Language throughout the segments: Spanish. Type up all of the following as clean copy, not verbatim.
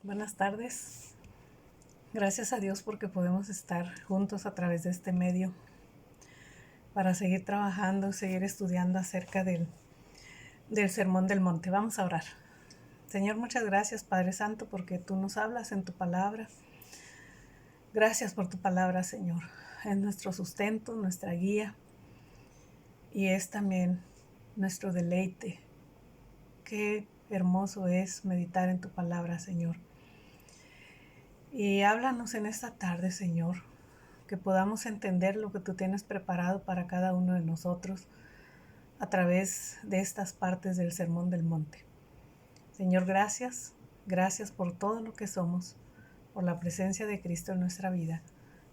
Buenas tardes. Gracias a Dios porque podemos estar juntos a través de este medio para seguir trabajando, seguir estudiando acerca del Sermón del Monte. Vamos a orar. Señor, muchas gracias, Padre Santo, porque tú nos hablas en tu palabra. Gracias por tu palabra, Señor. Es nuestro sustento, nuestra guía y es también nuestro deleite. Qué hermoso es meditar en tu palabra, Señor. Y háblanos en esta tarde, Señor, que podamos entender lo que tú tienes preparado para cada uno de nosotros a través de estas partes del Sermón del Monte. Señor, gracias. Gracias por todo lo que somos, por la presencia de Cristo en nuestra vida.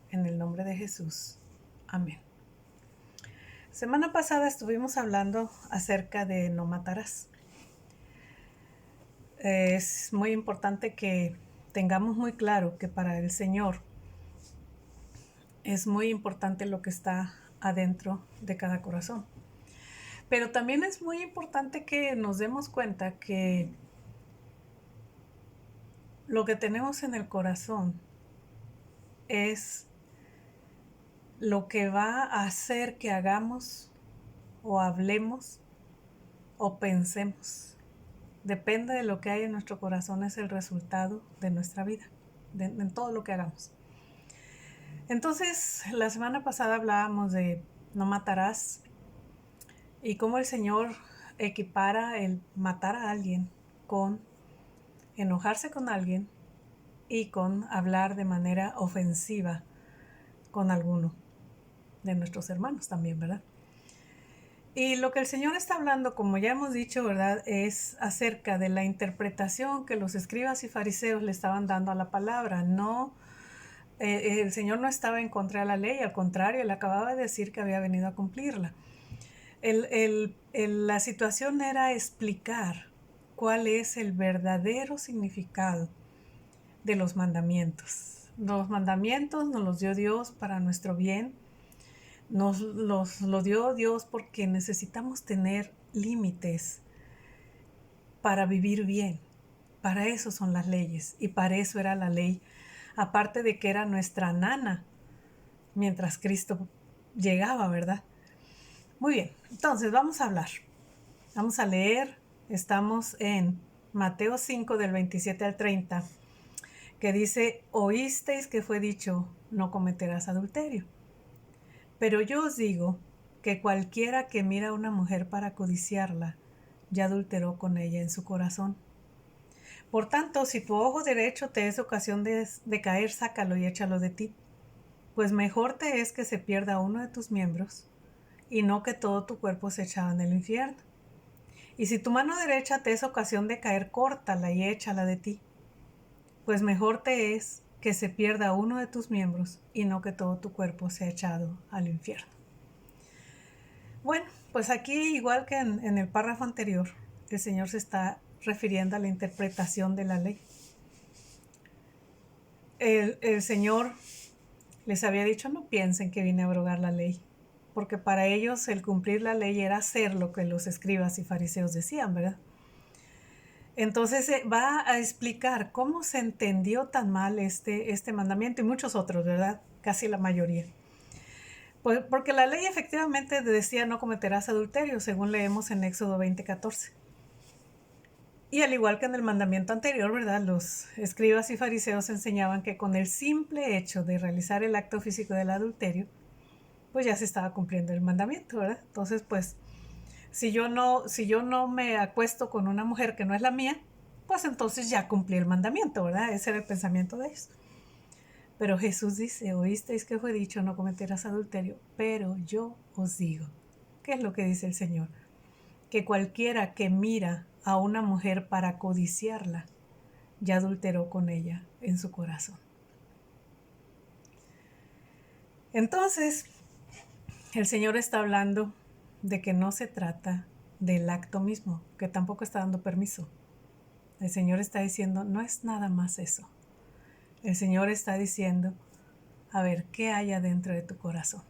En el nombre de Jesús. Amén. Semana pasada estuvimos hablando acerca de no matarás. Es muy importante que tengamos muy claro que para el Señor es muy importante lo que está adentro de cada corazón. Pero también es muy importante que nos demos cuenta que lo que tenemos en el corazón es lo que va a hacer que hagamos o hablemos o pensemos. Depende de lo que hay en nuestro corazón, es el resultado de nuestra vida, en todo lo que hagamos. Entonces, la semana pasada hablábamos de no matarás y cómo el Señor equipara el matar a alguien con enojarse con alguien y con hablar de manera ofensiva con alguno de nuestros hermanos también, ¿verdad? Y lo que el Señor está hablando, como ya hemos dicho, ¿verdad?, es acerca de la interpretación que los escribas y fariseos le estaban dando a la palabra. No, el Señor no estaba en contra de la ley, al contrario, Él acababa de decir que había venido a cumplirla. La situación era explicar cuál es el verdadero significado de los mandamientos. Los mandamientos nos los dio Dios para nuestro bien. Nos lo dio Dios porque necesitamos tener límites para vivir bien. Para eso son las leyes y para eso era la ley. Aparte de que era nuestra nana mientras Cristo llegaba, ¿verdad? Muy bien, entonces vamos a hablar. Vamos a leer. Estamos en Mateo 5 del 27 al 30, que dice: oísteis que fue dicho, no cometerás adulterio. Pero yo os digo que cualquiera que mira a una mujer para codiciarla, ya adulteró con ella en su corazón. Por tanto, si tu ojo derecho te es ocasión de caer, sácalo y échalo de ti, pues mejor te es que se pierda uno de tus miembros, y no que todo tu cuerpo se echado en el infierno. Y si tu mano derecha te es ocasión de caer, córtala y échala de ti, pues mejor te es que se pierda uno de tus miembros, y no que todo tu cuerpo sea echado al infierno. Bueno, pues aquí, igual que en el párrafo anterior, el Señor se está refiriendo a la interpretación de la ley. El Señor les había dicho: no piensen que vine a abrogar la ley, porque para ellos el cumplir la ley era hacer lo que los escribas y fariseos decían, ¿verdad? Entonces va a explicar cómo se entendió tan mal este mandamiento y muchos otros, ¿verdad? Casi la mayoría. Pues porque la ley efectivamente decía: no cometerás adulterio, según leemos en Éxodo 20:14. Y al igual que en el mandamiento anterior, ¿verdad?, los escribas y fariseos enseñaban que con el simple hecho de realizar el acto físico del adulterio, pues ya se estaba cumpliendo el mandamiento, ¿verdad? Entonces, pues, si yo no me acuesto con una mujer que no es la mía, pues entonces ya cumplí el mandamiento, ¿verdad? Ese era el pensamiento de ellos. Pero Jesús dice: oísteis que fue dicho, no cometerás adulterio, pero yo os digo. ¿Qué es lo que dice el Señor? Que cualquiera que mira a una mujer para codiciarla, ya adulteró con ella en su corazón. Entonces, el Señor está hablando de que no se trata del acto mismo, que tampoco está dando permiso. El Señor está diciendo: no es nada más eso. El Señor está diciendo: a ver, ¿qué hay adentro de tu corazón?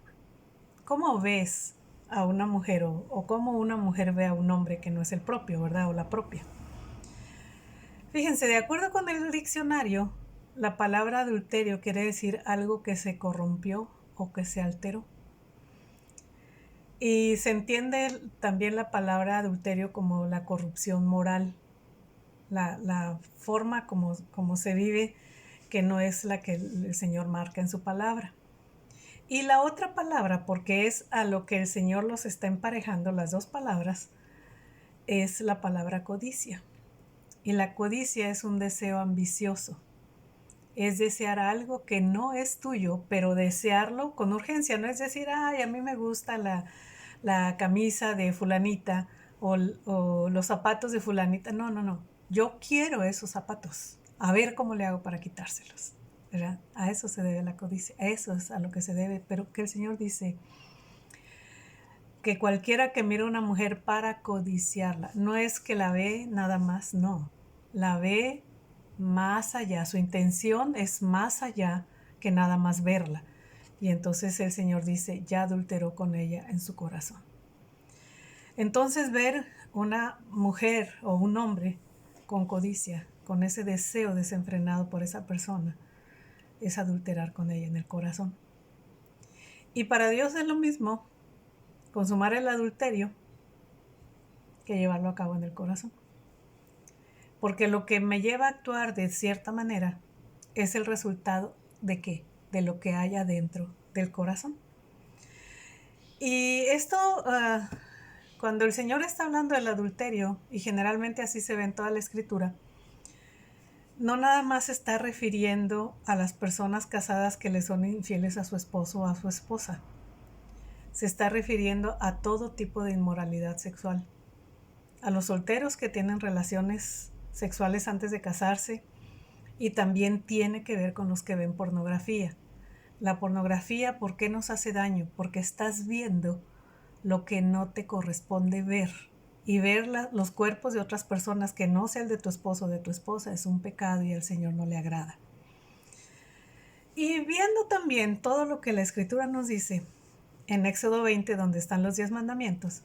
¿Cómo ves a una mujer o cómo una mujer ve a un hombre que no es el propio, ¿verdad? O la propia. Fíjense, de acuerdo con el diccionario, la palabra adulterio quiere decir algo que se corrompió o que se alteró. Y se entiende también la palabra adulterio como la corrupción moral, la forma como se vive, que no es la que el Señor marca en su palabra. Y la otra palabra, porque es a lo que el Señor los está emparejando, las dos palabras, es la palabra codicia. Y la codicia es un deseo ambicioso. Es desear algo que no es tuyo, pero desearlo con urgencia. No es decir, ay, a mí me gusta la camisa de fulanita o los zapatos de fulanita. No, no, no. Yo quiero esos zapatos. A ver cómo le hago para quitárselos. ¿Verdad? A eso se debe la codicia. A eso es a lo que se debe. Pero que el Señor dice que cualquiera que mire a una mujer para codiciarla, no es que la ve nada más, no. La ve más allá. Su intención es más allá que nada más verla. Y entonces el Señor dice, ya adulteró con ella en su corazón. Entonces ver una mujer o un hombre con codicia, con ese deseo desenfrenado por esa persona, es adulterar con ella en el corazón. Y para Dios es lo mismo consumar el adulterio que llevarlo a cabo en el corazón. Porque lo que me lleva a actuar de cierta manera es el resultado de qué? De lo que hay adentro del corazón. Y esto, cuando el Señor está hablando del adulterio, y generalmente así se ve en toda la Escritura, no nada más se está refiriendo a las personas casadas que le son infieles a su esposo o a su esposa. Se está refiriendo a todo tipo de inmoralidad sexual. A los solteros que tienen relaciones sexuales antes de casarse, y también tiene que ver con los que ven pornografía. La pornografía, ¿por qué nos hace daño? Porque estás viendo lo que no te corresponde ver. Y ver los cuerpos de otras personas que no sea el de tu esposo o de tu esposa es un pecado y al Señor no le agrada. Y viendo también todo lo que la Escritura nos dice en Éxodo 20, donde están los 10 mandamientos,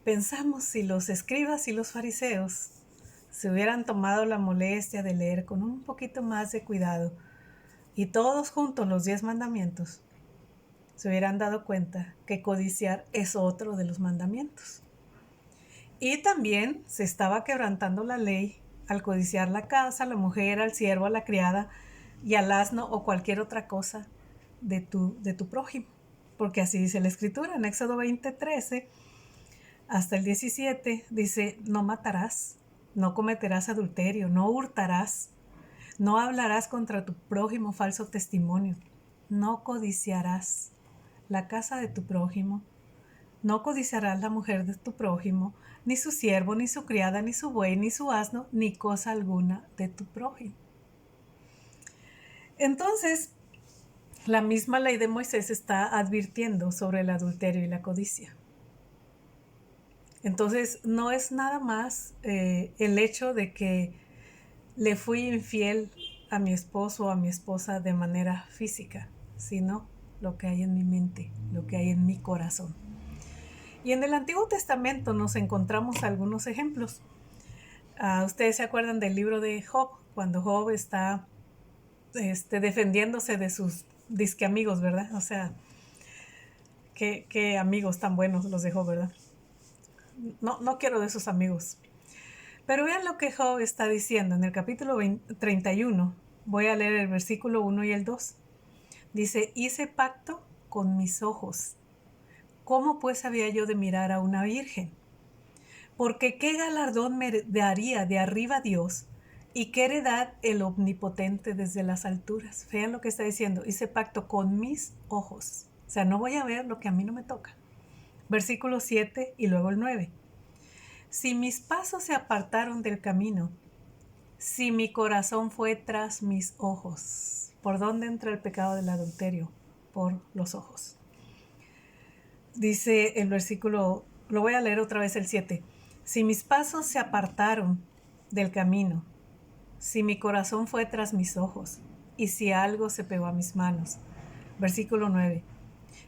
pensamos si los escribas y los fariseos se hubieran tomado la molestia de leer con un poquito más de cuidado y todos juntos los 10 mandamientos, se hubieran dado cuenta que codiciar es otro de los mandamientos. Y también se estaba quebrantando la ley al codiciar la casa, la mujer, al siervo, a la criada y al asno o cualquier otra cosa de tu prójimo. Porque así dice la Escritura en Éxodo 20:13 hasta el 17, dice, no matarás, no cometerás adulterio, no hurtarás, no hablarás contra tu prójimo falso testimonio, no codiciarás la casa de tu prójimo, no codiciarás la mujer de tu prójimo, ni su siervo, ni su criada, ni su buey, ni su asno, ni cosa alguna de tu prójimo. Entonces, la misma ley de Moisés está advirtiendo sobre el adulterio y la codicia. Entonces, no es nada más el hecho de que le fui infiel a mi esposo o a mi esposa de manera física, sino lo que hay en mi mente, lo que hay en mi corazón. Y en el Antiguo Testamento nos encontramos algunos ejemplos. Ustedes se acuerdan del libro de Job, cuando Job está defendiéndose de sus disque amigos, ¿verdad? O sea, qué amigos tan buenos los de Job, ¿verdad? No quiero de esos amigos. Pero vean lo que Job está diciendo en el capítulo 31. Voy a leer el versículo 1 y el 2. Dice, hice pacto con mis ojos. ¿Cómo pues había yo de mirar a una virgen? Porque qué galardón me daría de arriba Dios y qué heredad el omnipotente desde las alturas. Vean lo que está diciendo, hice pacto con mis ojos. O sea, no voy a ver lo que a mí no me toca. Versículo 7 y luego el 9. Si mis pasos se apartaron del camino, si mi corazón fue tras mis ojos. ¿Por dónde entra el pecado del adulterio? Por los ojos. Dice el versículo, lo voy a leer otra vez el 7. Si mis pasos se apartaron del camino, si mi corazón fue tras mis ojos, y si algo se pegó a mis manos. Versículo 9.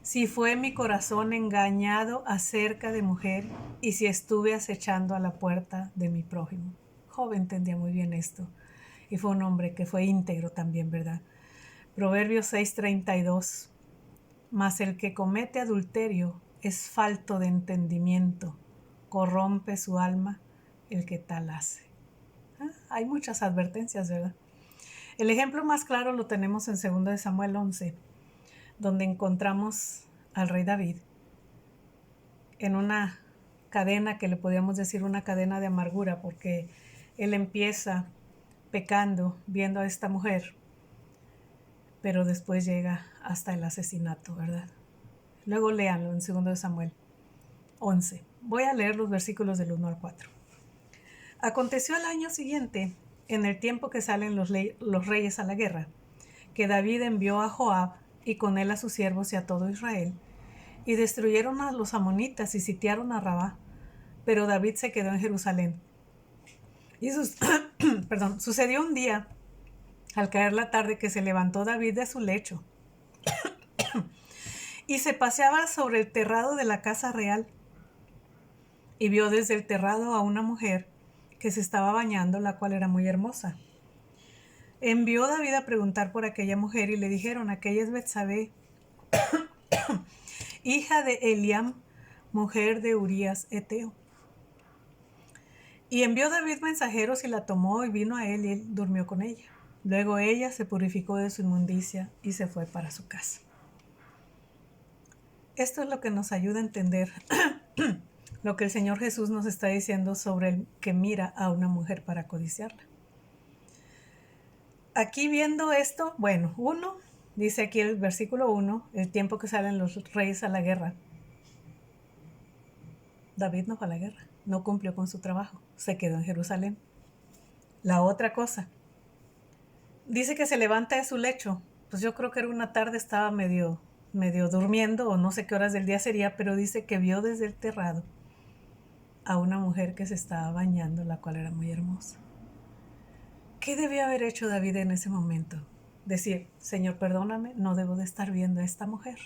Si fue mi corazón engañado acerca de mujer, y si estuve acechando a la puerta de mi prójimo. Job entendía muy bien esto. Y fue un hombre que fue íntegro también, ¿verdad? Proverbios 6:32. Mas el que comete adulterio es falto de entendimiento, corrompe su alma el que tal hace. Hay muchas advertencias, ¿verdad? El ejemplo más claro lo tenemos en 2 de Samuel 11, donde encontramos al rey David en una cadena que le podríamos decir una cadena de amargura, porque él empieza pecando, viendo a esta mujer, pero después llega hasta el asesinato, ¿verdad? Luego léanlo en 2 de Samuel 11. Voy a leer los versículos del 1 al 4. Aconteció al año siguiente, en el tiempo que salen los reyes a la guerra, que David envió a Joab y con él a sus siervos y a todo Israel, y destruyeron a los amonitas y sitiaron a Rabá, pero David se quedó en Jerusalén. Y sucedió un día, al caer la tarde, que se levantó David de su lecho y se paseaba sobre el terrado de la casa real, y vio desde el terrado a una mujer que se estaba bañando, la cual era muy hermosa. Envió David a preguntar por aquella mujer, y le dijeron: aquella es Betsabé, hija de Eliam, mujer de Urías Eteo. Y envió David mensajeros, y la tomó, y vino a él, y él durmió con ella. Luego ella se purificó de su inmundicia y se fue para su casa. Esto es lo que nos ayuda a entender lo que el Señor Jesús nos está diciendo sobre el que mira a una mujer para codiciarla. Aquí viendo esto, bueno, dice aquí el versículo 1, el tiempo que salen los reyes a la guerra. David no fue a la guerra, no cumplió con su trabajo, se quedó en Jerusalén. La otra cosa, dice que se levanta de su lecho. Pues yo creo que era una tarde, estaba medio durmiendo, o no sé qué horas del día sería, pero dice que vio desde el terrado a una mujer que se estaba bañando, la cual era muy hermosa. ¿Qué debió haber hecho David en ese momento? Decir: Señor, perdóname, no debo de estar viendo a esta mujer.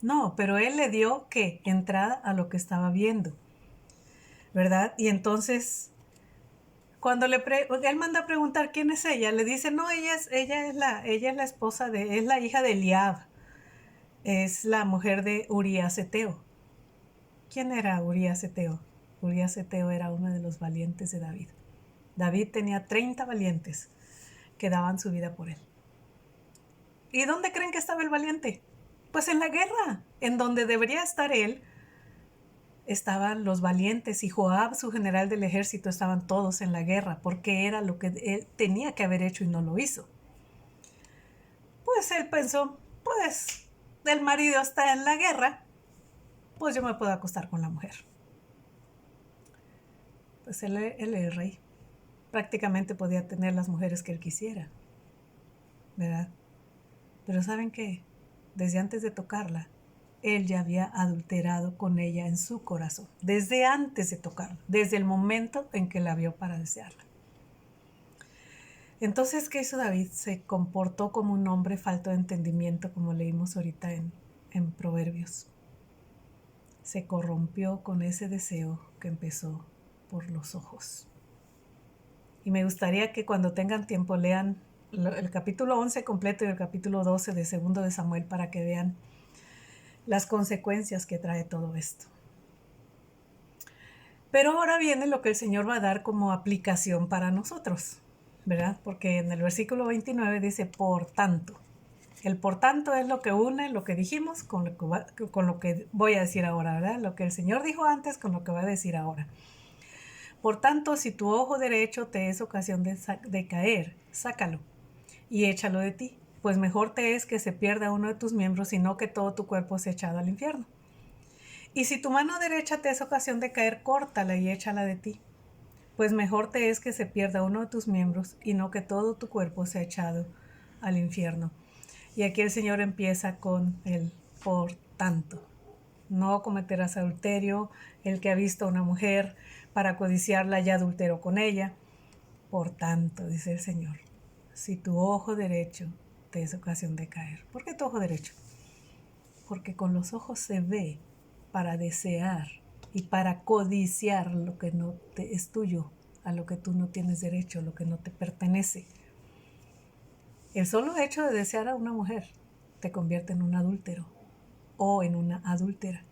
No, pero él le dio, ¿qué? Entrada a lo que estaba viendo, ¿verdad? Y entonces, cuando él manda a preguntar quién es ella, le dice: no, ella es la esposa es la hija de Eliab, es la mujer de Urías Eteo. ¿Quién era Urías Eteo? Urías Eteo era uno de los valientes de David. David tenía 30 valientes que daban su vida por él. ¿Y dónde creen que estaba el valiente? Pues en la guerra, en donde debería estar él, estaban los valientes, y Joab, su general del ejército, estaban todos en la guerra, porque era lo que él tenía que haber hecho y no lo hizo. Pues él pensó: pues el marido está en la guerra, pues yo me puedo acostar con la mujer. Pues él es rey. Prácticamente podía tener las mujeres que él quisiera, ¿verdad? Pero ¿saben qué? Desde antes de tocarla, él ya había adulterado con ella en su corazón. Desde antes de tocarla, desde el momento en que la vio para desearla. Entonces, ¿qué hizo David? Se comportó como un hombre falto de entendimiento, como leímos ahorita en Proverbios. Se corrompió con ese deseo que empezó por los ojos. Y me gustaría que cuando tengan tiempo lean el capítulo 11 completo y el capítulo 12 de 2 de Samuel, para que vean las consecuencias que trae todo esto. Pero ahora viene lo que el Señor va a dar como aplicación para nosotros, ¿verdad? Porque en el versículo 29 dice: por tanto. El por tanto es lo que une lo que dijimos con lo que voy a decir ahora, ¿verdad? Lo que el Señor dijo antes con lo que va a decir ahora. Por tanto, si tu ojo derecho te es ocasión de caer, sácalo y échalo de ti, pues mejor te es que se pierda uno de tus miembros, sino que todo tu cuerpo sea echado al infierno. Y si tu mano derecha te es ocasión de caer, córtala y échala de ti, pues mejor te es que se pierda uno de tus miembros, y no que todo tu cuerpo sea echado al infierno. Y aquí el Señor empieza con el por tanto. No cometerás adulterio. El que ha visto a una mujer para codiciarla ya adulteró con ella. Por tanto, dice el Señor, si tu ojo derecho te es ocasión de caer. ¿Por qué tu ojo derecho? Porque con los ojos se ve para desear y para codiciar lo que no te es tuyo a lo que tú no tienes derecho, lo que no te pertenece. El solo hecho de desear a una mujer te convierte en un adúltero o en una adúltera.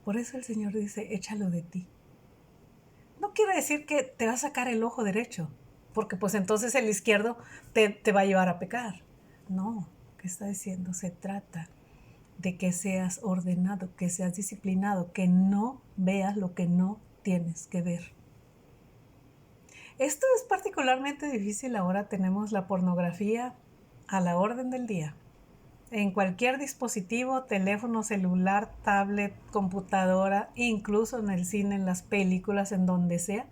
Por eso el Señor dice, échalo de ti. No quiere decir que te va a sacar el ojo derecho, porque pues entonces el izquierdo te va a llevar a pecar. No, ¿qué está diciendo? Se trata de que seas ordenado, que seas disciplinado, que no veas lo que no tienes que ver. Esto es particularmente difícil ahora. Tenemos la pornografía a la orden del día. En cualquier dispositivo, teléfono celular, tablet, computadora, incluso en el cine, en las películas, en donde sea,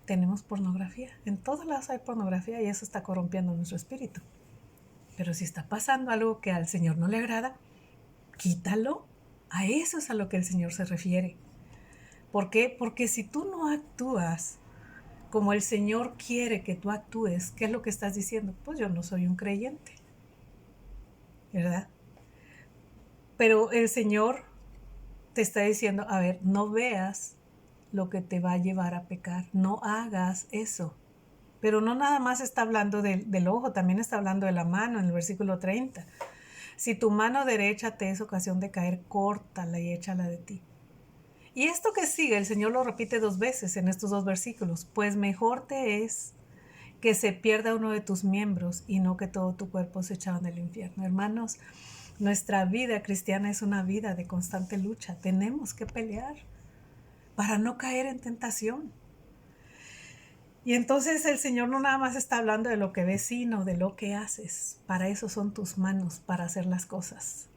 tenemos pornografía. En todos lados hay pornografía y eso está corrompiendo nuestro espíritu. Pero si está pasando algo que al Señor no le agrada, quítalo. A eso es a lo que el Señor se refiere. ¿Por qué? Porque si tú no actúas como el Señor quiere que tú actúes, ¿qué es lo que estás diciendo? Pues yo no soy un creyente, ¿verdad? Pero el Señor te está diciendo, a ver, no veas lo que te va a llevar a pecar, no hagas eso. Pero no nada más está hablando del ojo, también está hablando de la mano en el versículo 30. Si tu mano derecha te es ocasión de caer, córtala y échala de ti. Y esto que sigue, el Señor lo repite 2 veces en estos 2 versículos. Pues mejor te es que se pierda uno de tus miembros y no que todo tu cuerpo se echado en el infierno. Hermanos, nuestra vida cristiana es una vida de constante lucha. Tenemos que pelear para no caer en tentación. Y entonces el Señor no nada más está hablando de lo que ves, sino de lo que haces. Para eso son tus manos, para hacer las cosas.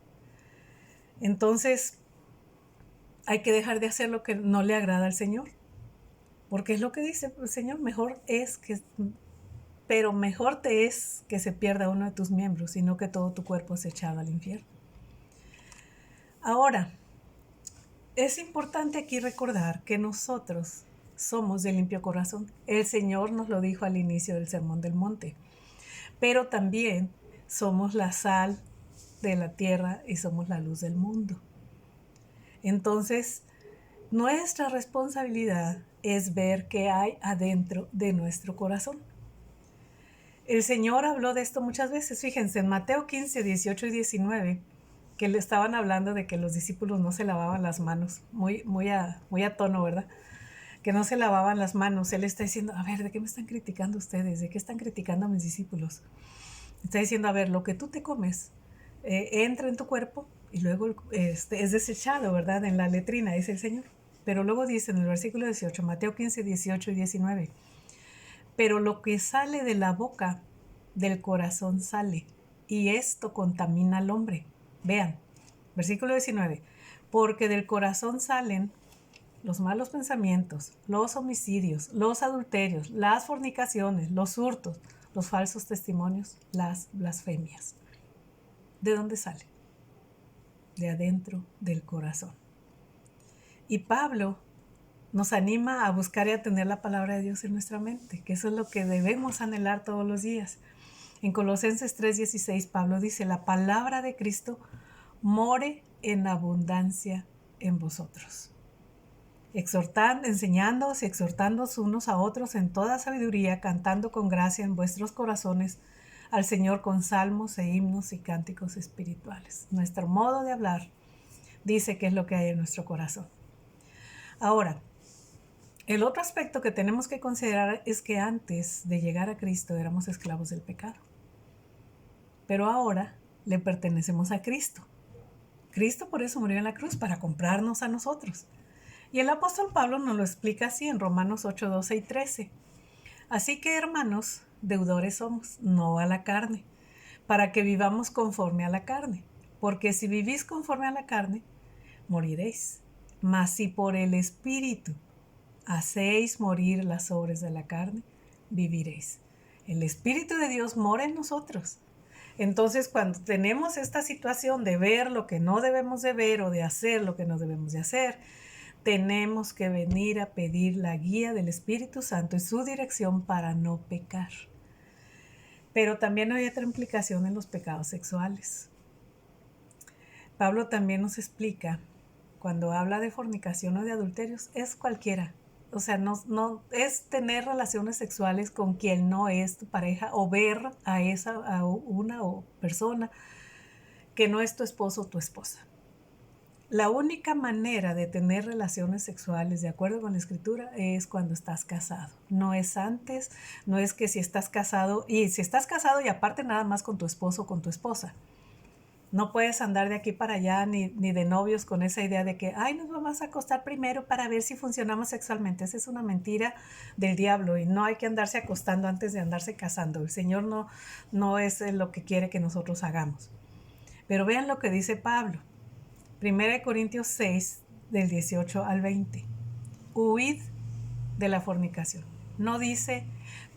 Entonces hay que dejar de hacer lo que no le agrada al Señor. Porque es lo que dice el Señor, pero mejor te es que se pierda uno de tus miembros, sino que todo tu cuerpo se echado al infierno. Ahora, es importante aquí recordar que nosotros somos de limpio corazón. El Señor nos lo dijo al inicio del Sermón del Monte. Pero también somos la sal de la tierra y somos la luz del mundo. Entonces, nuestra responsabilidad es ver qué hay adentro de nuestro corazón. El Señor habló de esto muchas veces. Fíjense, en Mateo 15, 18 y 19, que le estaban hablando de que los discípulos no se lavaban las manos. Muy a tono, ¿verdad? Que no se lavaban las manos. Él está diciendo, a ver, ¿de qué me están criticando ustedes? ¿De qué están criticando a mis discípulos? Está diciendo, a ver, lo que tú te comes entra en tu cuerpo y luego es desechado, ¿verdad? En la letrina, dice el Señor. Pero luego dice en el versículo 18, Mateo 15, 18 y 19, pero lo que sale de la boca del corazón sale, y esto contamina al hombre. Vean, versículo 19, porque del corazón salen los malos pensamientos, los homicidios, los adulterios, las fornicaciones, los hurtos, los falsos testimonios, las blasfemias. ¿De dónde sale? De adentro del corazón. Y Pablo nos anima a buscar y a tener la palabra de Dios en nuestra mente, que eso es lo que debemos anhelar todos los días. En Colosenses 3:16, Pablo dice, la palabra de Cristo more en abundancia en vosotros, exhortando, enseñándoos y exhortándoos unos a otros en toda sabiduría, cantando con gracia en vuestros corazones al Señor con salmos e himnos y cánticos espirituales. Nuestro modo de hablar dice qué es lo que hay en nuestro corazón. Ahora, el otro aspecto que tenemos que considerar es que antes de llegar a Cristo éramos esclavos del pecado. Pero ahora le pertenecemos a Cristo. Cristo por eso murió en la cruz, para comprarnos a nosotros. Y el apóstol Pablo nos lo explica así en Romanos 8, 12 y 13. Así que, hermanos, deudores somos, no a la carne, para que vivamos conforme a la carne. Porque si vivís conforme a la carne, moriréis. Mas si por el Espíritu hacéis morir las obras de la carne, viviréis. El Espíritu de Dios mora en nosotros. Entonces, cuando tenemos esta situación de ver lo que no debemos de ver o de hacer lo que no debemos de hacer, tenemos que venir a pedir la guía del Espíritu Santo y su dirección para no pecar. Pero también hay otra implicación en los pecados sexuales. Pablo también nos explica, cuando habla de fornicación o de adulterios, es cualquiera O sea, no es tener relaciones sexuales con quien no es tu pareja o ver a una o persona que no es tu esposo o tu esposa. La única manera de tener relaciones sexuales de acuerdo con la escritura es cuando estás casado. No es antes, no es que si estás casado y aparte nada más con tu esposo o con tu esposa. No puedes andar de aquí para allá ni de novios con esa idea de que, ay, nos vamos a acostar primero para ver si funcionamos sexualmente. Esa es una mentira del diablo y no hay que andarse acostando antes de andarse casando. El Señor no es lo que quiere que nosotros hagamos. Pero vean lo que dice Pablo. 1 Corintios 6, del 18 al 20. Huid de la fornicación. No dice,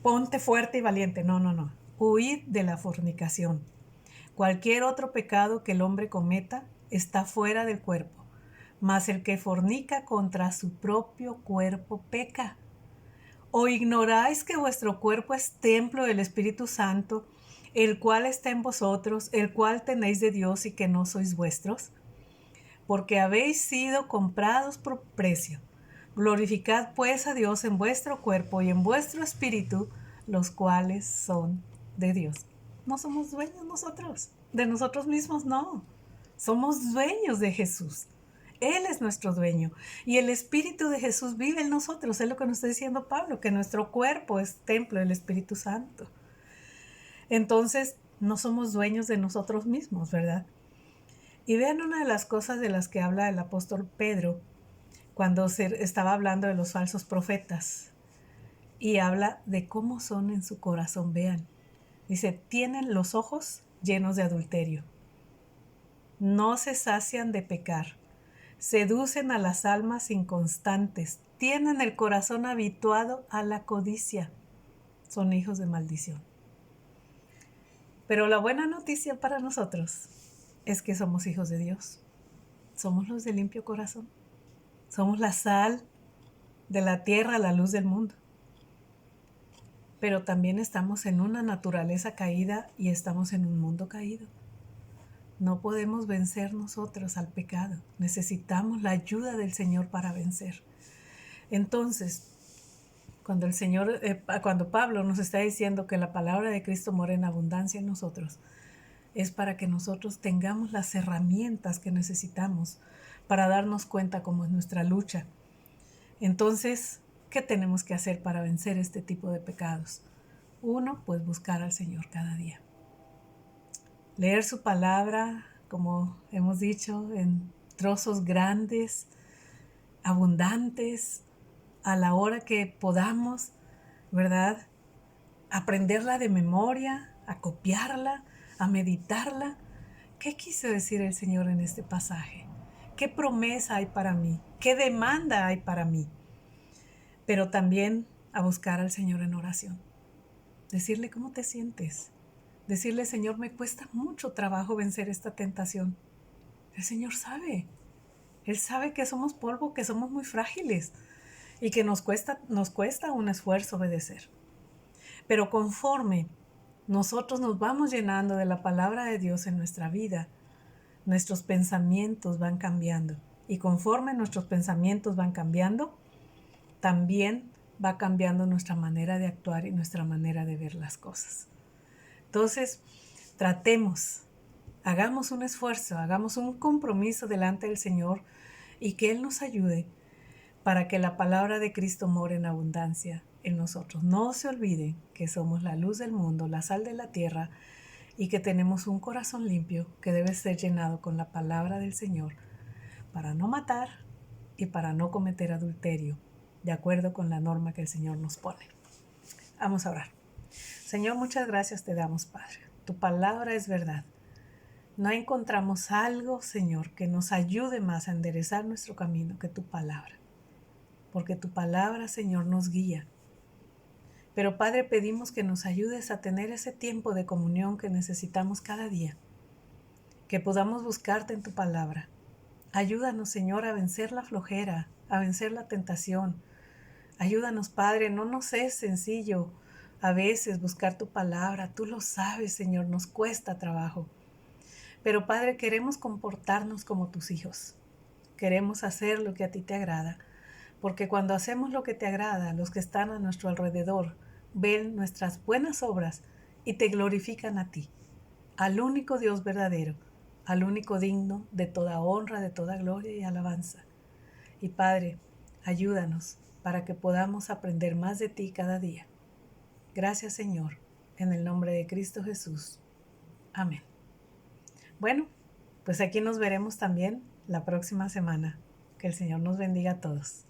ponte fuerte y valiente. No. Huid de la fornicación. Cualquier otro pecado que el hombre cometa está fuera del cuerpo, mas el que fornica contra su propio cuerpo peca. ¿O ignoráis que vuestro cuerpo es templo del Espíritu Santo, el cual está en vosotros, el cual tenéis de Dios y que no sois vuestros? Porque habéis sido comprados por precio. Glorificad pues a Dios en vuestro cuerpo y en vuestro espíritu, los cuales son de Dios. No somos dueños nosotros, de nosotros mismos no. Somos dueños de Jesús. Él es nuestro dueño y el Espíritu de Jesús vive en nosotros. Es lo que nos está diciendo Pablo, que nuestro cuerpo es templo del Espíritu Santo. Entonces, no somos dueños de nosotros mismos, ¿verdad? Y vean una de las cosas de las que habla el apóstol Pedro cuando se estaba hablando de los falsos profetas y habla de cómo son en su corazón. Vean, dice, tienen los ojos llenos de adulterio, no se sacian de pecar, seducen a las almas inconstantes, tienen el corazón habituado a la codicia, son hijos de maldición. Pero la buena noticia para nosotros es que somos hijos de Dios, somos los de limpio corazón, somos la sal de la tierra, la luz del mundo. Pero también estamos en una naturaleza caída y estamos en un mundo caído. No podemos vencer nosotros al pecado. Necesitamos la ayuda del Señor para vencer. Entonces, cuando Pablo nos está diciendo que la palabra de Cristo mora en abundancia en nosotros, es para que nosotros tengamos las herramientas que necesitamos para darnos cuenta cómo es nuestra lucha. Entonces, ¿qué tenemos que hacer para vencer este tipo de pecados? Uno, pues buscar al Señor cada día. Leer su palabra, como hemos dicho, en trozos grandes, abundantes, a la hora que podamos, ¿verdad? Aprenderla de memoria, a copiarla, a meditarla. ¿Qué quiso decir el Señor en este pasaje? ¿Qué promesa hay para mí? ¿Qué demanda hay para mí? Pero también a buscar al Señor en oración. Decirle cómo te sientes. Decirle, Señor, me cuesta mucho trabajo vencer esta tentación. El Señor sabe. Él sabe que somos polvo, que somos muy frágiles y que nos cuesta un esfuerzo obedecer. Pero conforme nosotros nos vamos llenando de la palabra de Dios en nuestra vida, nuestros pensamientos van cambiando. Y conforme nuestros pensamientos van cambiando, también va cambiando nuestra manera de actuar y nuestra manera de ver las cosas. Entonces, hagamos un esfuerzo, hagamos un compromiso delante del Señor y que Él nos ayude para que la palabra de Cristo more en abundancia en nosotros. No se olviden que somos la luz del mundo, la sal de la tierra y que tenemos un corazón limpio que debe ser llenado con la palabra del Señor para no matar y para no cometer adulterio, de acuerdo con la norma que el Señor nos pone. Vamos a orar. Señor, muchas gracias te damos, Padre. Tu palabra es verdad. No encontramos algo, Señor, que nos ayude más a enderezar nuestro camino que tu palabra. Porque tu palabra, Señor, nos guía. Pero, Padre, pedimos que nos ayudes a tener ese tiempo de comunión que necesitamos cada día. Que podamos buscarte en tu palabra. Ayúdanos, Señor, a vencer la flojera, a vencer la tentación. Ayúdanos, Padre, no nos es sencillo a veces buscar tu palabra. Tú lo sabes, Señor, nos cuesta trabajo. Pero, Padre, queremos comportarnos como tus hijos. Queremos hacer lo que a ti te agrada. porque cuando hacemos lo que te agrada, los que están a nuestro alrededor ven nuestras buenas obras y te glorifican a ti, al único Dios verdadero, al único digno de toda honra, de toda gloria y alabanza. Y Padre, ayúdanos para que podamos aprender más de ti cada día. Gracias, Señor, en el nombre de Cristo Jesús. Amén. Bueno, pues aquí nos veremos también la próxima semana. Que el Señor nos bendiga a todos.